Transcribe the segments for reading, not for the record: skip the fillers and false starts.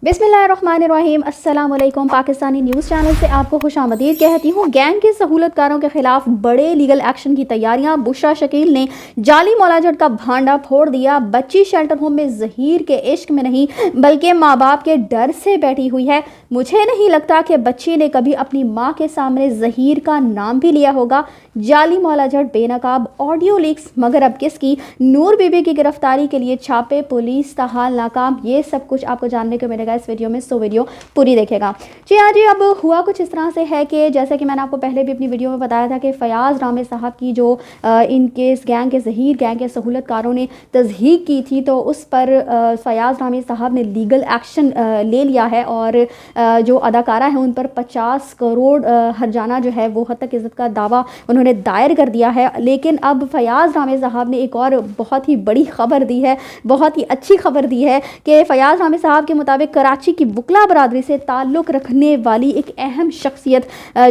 बिस्मिल्लाहिर्रहमानिर्रहीम। अस्सलाम वालेकुम। पाकिस्तानी न्यूज़ चैनल से आपको खुशामदीद कहती हूँ। गैंग के सहूलतकारों के खिलाफ बड़े लीगल एक्शन की तैयारियां। बुशरा शकील ने जाली मौलाजट का भांडा फोड़ दिया। बच्ची शेल्टर होम में ज़हीर के इश्क में नहीं बल्कि माँ बाप के डर से बैठी हुई है। मुझे नहीं लगता कि बच्ची ने कभी अपनी माँ के सामने ज़हीर का नाम भी लिया होगा। जाली मौलाजट, बेनकाब ऑडियो लीक्स, मगर अब किसकी? नूर बीबी की गिरफ्तारी के लिए छापे, पुलिस ताहाल नाकाम। ये सब कुछ आपको जानने को मिलेगा इस वीडियो में, सो वीडियो पूरी देखेगा। जी हाँ जी, अब हुआ कुछ इस तरह से है कि जैसे कि मैंने आपको पहले भी अपनी वीडियो में बताया था कि फयाज़ रामे साहब की जो इनके इस गैंग के ज़हीर गैंग के सहूलतकारों ने तज़हीक की थी, तो उस पर फयाज़ रामे साहब ने लीगल एक्शन ले लिया है और जो अदाकारा है उन पर 50 करोड़ हर्जाना जो है वो हद तक इज़्ज़त का दावा उन्होंने दायर कर दिया है। लेकिन अब फयाज़ रामे साहब ने एक और बहुत ही बड़ी खबर दी है, बहुत ही अच्छी खबर दी है कि फयाज़ रामे साहब के मुताबिक कराची की वकला बरादरी से ताल्लुक़ रखने वाली एक अहम शख्सियत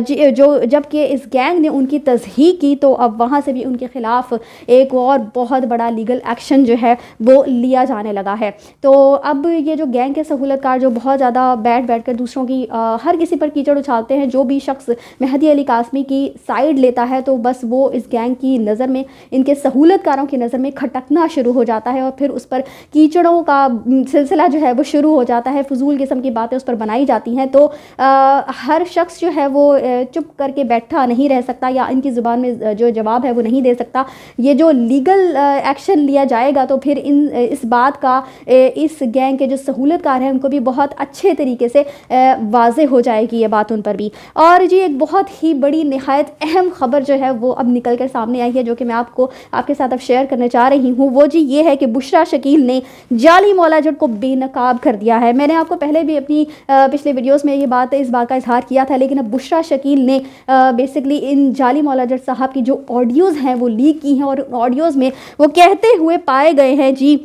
जो जबकि इस गैंग ने उनकी तज़हीक की, तो अब वहाँ से भी उनके ख़िलाफ़ एक और बहुत बड़ा लीगल एक्शन जो है वो लिया जाने लगा है। तो अब ये जो गैंग के सहूलतकार जो बहुत ज़्यादा बैठ कर दूसरों की हर किसी पर कीचड़ उछालते हैं, जो भी शख्स मेहदी अली कासमी की साइड लेता है तो बस वो इस गैंग की नज़र में, इनके सहूलतकारों की नज़र में खटकना शुरू हो जाता है और फिर उस पर कीचड़ों का सिलसिला जो है वो शुरू हो जाता है। फजूल किस्म की बातें उस पर बनाई जाती हैं। तो हर शख्स जो है वो चुप करके बैठा नहीं रह सकता या इनकी ज़ुबान में जो जवाब है वो नहीं दे सकता। ये जो लीगल एक्शन लिया जाएगा तो फिर इस बात का इस गैंग के जो सहूलतकार हैं उनको भी बहुत अच्छे तरीके से वाज़े हो जाएगी ये बात उन पर भी। और जी एक बहुत ही बड़ी निहायत अहम ख़बर जो है वो अब निकल कर सामने आई है, जो कि मैं आपके साथ अब शेयर करने चाह रही हूँ। वो जी ये है कि बुशरा शकील ने जाली मौलाजट को बेनकाब कर दिया है। मैंने आपको पहले भी अपनी पिछले वीडियोस में इस बात का इजहार किया था, लेकिन अब बुशरा शकील ने बेसिकली इन जाली मौलाजट साहब की जो ऑडियोज़ हैं वो लीक की हैं और ऑडियोज़ में वो कहते हुए पाए गए हैं जी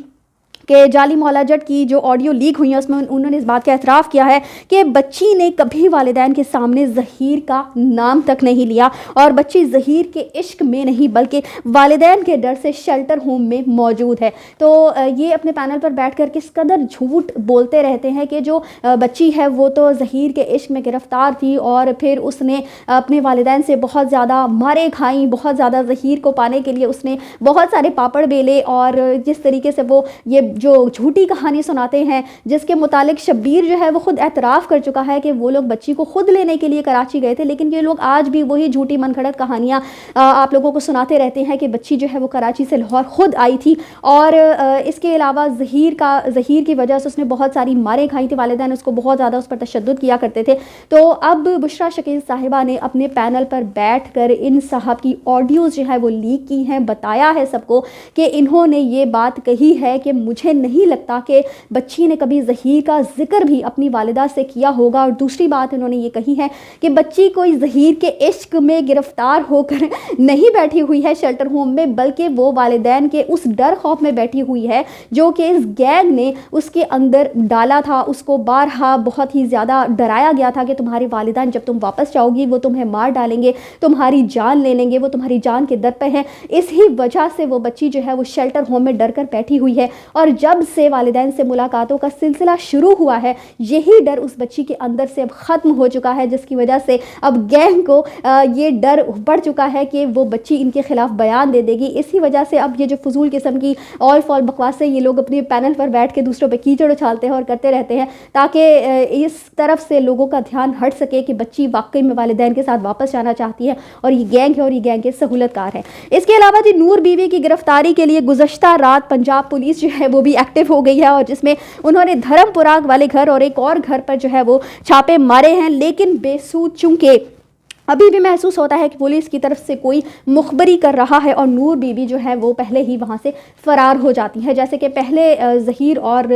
कि जाली मौलाजट की जो ऑडियो लीक हुई है उसमें उन्होंने इस बात का एतराफ़ किया है कि बच्ची ने कभी वालिदैन के सामने ज़हीर का नाम तक नहीं लिया और बच्ची ज़हीर के इश्क में नहीं बल्कि वालिदैन के डर से शेल्टर होम में मौजूद है। तो ये अपने पैनल पर बैठ कर किस कदर झूठ बोलते रहते हैं कि जो बच्ची है वो तो ज़हीर के इश्क में गिरफ़्तार थी और फिर उसने अपने वालिदैन से बहुत ज़्यादा मारे खाई, बहुत ज़्यादा ज़हीर को पाने के लिए उसने बहुत सारे पापड़ बेले और जिस तरीके से वो ये जो झूठी कहानी सुनाते हैं, जिसके मुतालिक शब्बीर जो है वो खुद एतराफ़ कर चुका है कि वो लोग बच्ची को खुद लेने के लिए कराची गए थे, लेकिन ये लोग आज भी वही झूठी मनगढ़ंत कहानियाँ आप लोगों को सुनाते रहते हैं कि बच्ची जो है वो कराची से लाहौर खुद आई थी और इसके अलावा ज़हीर की वजह से उसने बहुत सारी मारें खाई थी, वालिदैन उसको बहुत ज़्यादा उस पर तशद्दुद किया करते थे। तो अब बुशरा शकील साहिबा ने अपने पैनल पर बैठ कर इन साहब की ऑडियोज़ जो है वो लीक की हैं, बताया है सबको कि इन्होंने ये बात कही है कि मुझे नहीं लगता कि बच्ची ने कभी ज़हीर का जिक्र भी अपनी वालिदा से किया होगा। और दूसरी बात इन्होंने ये कही है कि बच्ची कोई ज़हीर के इश्क में गिरफ्तार होकर नहीं बैठी हुई है शेल्टर होम में, बल्कि वो वालिदैन के उस डर खौफ में बैठी हुई है जो कि इस गैंग ने उसके अंदर डाला था। उसको बारहा बहुत ही ज़्यादा डराया गया था कि तुम्हारे वालिदैन जब तुम वापस जाओगी वो तुम्हें मार डालेंगे, तुम्हारी जान ले लेंगे, वो तुम्हारी जान के दर पे हैं। इसी वजह से वो बच्ची जो है वो शेल्टर होम में डर कर बैठी हुई है और जब से वालिदैन से मुलाकातों का सिलसिला शुरू हुआ है यही डर उस बच्ची के अंदर से अब ख़त्म हो चुका है, जिसकी वजह से अब गैंग को ये डर बढ़ चुका है कि वो बच्ची इनके ख़िलाफ़ बयान दे देगी। इसी वजह से अब ये जो फजूल किस्म की ऑल फॉल बकवास से ये लोग अपने पैनल पर बैठ के दूसरों पर कीचड़ उछालते हैं और करते रहते हैं ताकि इस तरफ से लोगों का ध्यान हट सके कि बच्ची वाकई में वालिदैन के साथ वापस जाना चाहती है और ये गैंग है और ये गैंग के सहूलतकार है। इसके अलावा जी नूर बीवी की गिरफ्तारी के लिए गुज़श्ता रात पंजाब पुलिस जो है वो भी एक्टिव हो गई है और जिसमें उन्होंने धर्मपुराग वाले घर और एक और घर पर जो है वो छापे मारे हैं, लेकिन बेसूद चूंकि अभी भी महसूस होता है कि पुलिस की तरफ से कोई मुखबरी कर रहा है और नूर बीबी जो है वो पहले ही वहाँ से फ़रार हो जाती है। जैसे कि पहले ज़हीर और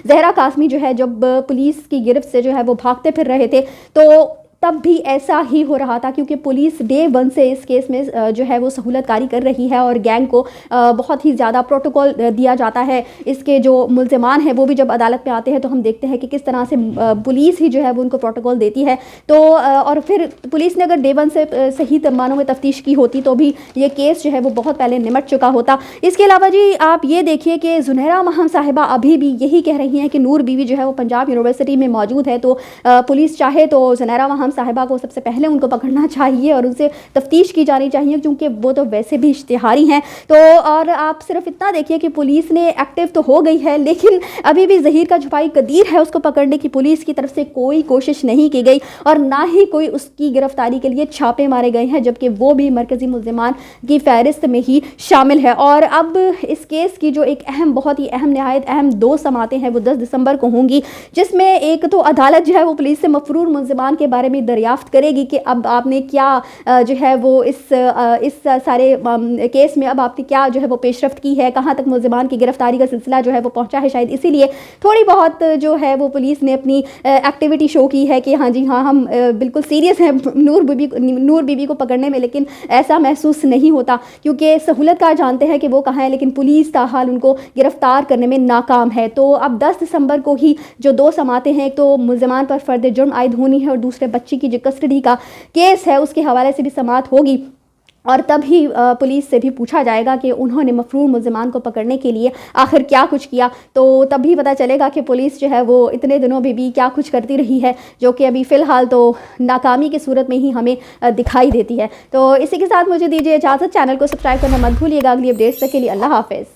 ज़हरा कासमी जो है जब पुलिस की गिरफ्त से जो है वो भागते फिर रहे थे तो तब भी ऐसा ही हो रहा था, क्योंकि पुलिस डे वन से इस केस में जो है वो सहूलत कारी कर रही है और गैंग को बहुत ही ज़्यादा प्रोटोकॉल दिया जाता है। इसके जो मुल्ज़िमान हैं वो भी जब अदालत में आते हैं तो हम देखते हैं कि किस तरह से पुलिस ही जो है वो उनको प्रोटोकॉल देती है। तो और फिर पुलिस ने अगर डे वन से सही मानों में तफ्तीश की होती तो भी ये केस जो है वो बहुत पहले निमट चुका होता। इसके अलावा जी आप ये देखिए कि ज़ुनैरा महम साहिबा अभी भी यही कह रही हैं कि नूर बीवी जो है वो पंजाब यूनिवर्सिटी में मौजूद है, तो पुलिस चाहे तो ज़ुनैरा महम साहिबा को सबसे पहले उनको पकड़ना चाहिए और उनसे तफ्तीश की जानी चाहिए, क्योंकि वो तो वैसे भी इश्तिहारी हैं। तो और आप सिर्फ इतना देखिए कि पुलिस ने एक्टिव तो हो गई है, लेकिन अभी भी ज़हीर का छुपाई कदीर है, उसको पकड़ने की पुलिस की तरफ से कोई कोशिश नहीं की गई और ना ही कोई उसकी गिरफ्तारी के लिए छापे मारे गए हैं, जबकि वो भी मरकज़ी मुल्ज़िमान की फहरिस्त में ही शामिल है। और अब इस केस की जो एक बहुत ही नहायत अहम 2 समातें हैं वो 10 दिसंबर को होंगी, जिसमें एक तो अदालत जो है वो पुलिस से मफरूर मुल्ज़िमान के बारे में दरियाफ्त करेगी कि अब आपने क्या जो है वो इस सारे केस में अब आपने क्या जो है वो पेशरफ्त की है, कहाँ तक मुल्ज़िमान की गिरफ्तारी का सिलसिला जो है वो पहुँचा है। शायद इसीलिए थोड़ी बहुत जो है वो पुलिस ने अपनी एक्टिविटी शो की है कि हाँ जी हाँ हम बिल्कुल सीरियस हैं नूर बीबी को पकड़ने में, लेकिन ऐसा महसूस नहीं होता क्योंकि सहूलत कार जानते हैं कि वो कहाँ है, लेकिन पुलिस ताहाल उनको गिरफ्तार करने में नाकाम है। तो अब 10 दिसंबर को ही जो 2 समातें हैं, एक तो मुल्ज़िमान पर फ़र्द जुर्म आयद होनी है और दूसरे बच्ची की जो कस्टडी का केस है उसके हवाले से भी समात होगी और तब ही पुलिस से भी पूछा जाएगा कि उन्होंने मफरूर मुल्ज़िमान को पकड़ने के लिए आखिर क्या कुछ किया। तो तब भी पता चलेगा कि पुलिस जो है वो इतने दिनों में भी क्या कुछ करती रही है, जो कि अभी फ़िलहाल तो नाकामी की सूरत में ही हमें दिखाई देती है। तो इसी के साथ मुझे दीजिए इजाज़त। चैनल को सब्सक्राइब करना मत भूलिएगा अगली अपडेट्स के लिए। अल्लाह हाफ़िज़।